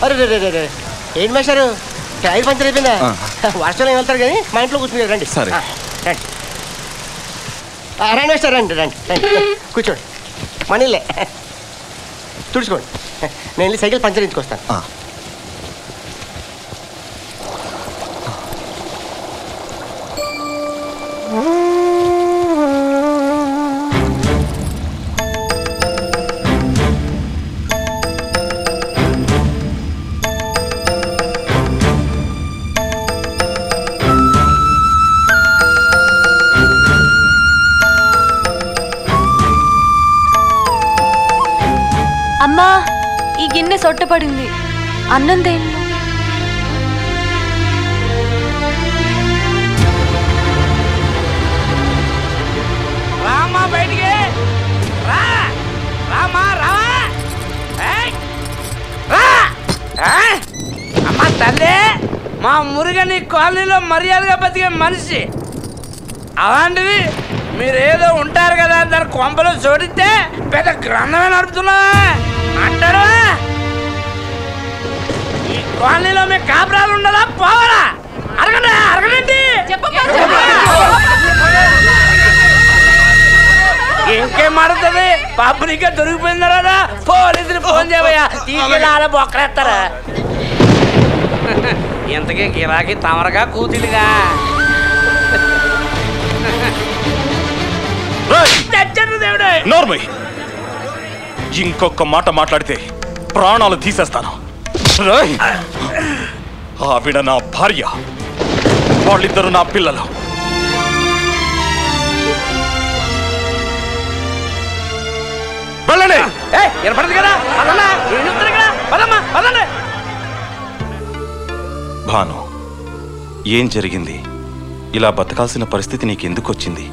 అరే రే రే రే ఏంటి మేషారు tyre puncture అయిపోయిందా? వర్షంలో వెళ్తారు కానీ మా ఇంట్లో కూర్చుని రండి. సరే రండి రండి మేషారు రండి రండి రండి కూర్చోండి. మనీలే తుడుచుకోండి. నేను వెళ్ళి సైకిల్ పంచర్ ఇచ్చుకొస్తాను. అమ్మా ఈ గిన్నె సొట్టపడింది, అన్నం దేని? రామా బయటికి రా, రామా రావా, అమ్మా తల్లి, మా మురుగని కాలనీలో మర్యాదగా బతికే మనిషి. అలాంటిది మీరేదో ఉంటారు కదా దాని కొంపలో చూడితే పెద్ద గ్రంథమే నడుపుతున్నా అంటారు. ఈ కాలనీలో మీ కాపురాలు ఉండదా పోవాలా? అడగండి అడగండి. ఇంకేం ఆడుతుంది? పబ్లిక్ దొరికిపోయిందా కదా, పోలీసులు ఫోన్ చేయబోయా తీసుకెళ్ళి ఆడ బొక్కలేస్తారా? ఇంతకీ గిరాకీ తమరగా కూతులుగా ఇంకొక మాట మాట్లాడితే ప్రాణాలు తీసేస్తాను. ఆవిడ నా భార్య, వాళ్ళిద్దరు నా పిల్లలు. వెళ్ళండి. భాను, ఏం జరిగింది? ఇలా బతకాల్సిన పరిస్థితి నీకెందుకు వచ్చింది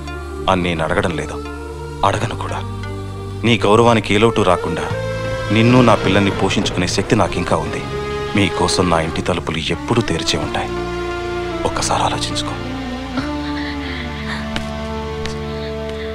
అని నేను అడగడం లేదు, అడగను కూడా. నీ గౌరవానికి ఏ లోటు రాకుండా నిన్ను నా పిల్లల్ని పోషించుకునే శక్తి నాకింకా ఉంది. మీకోసం నా ఇంటి తలుపులు ఎప్పుడూ తెరిచే ఉంటాయి. ఒక్కసారి ఆలోచించుకో.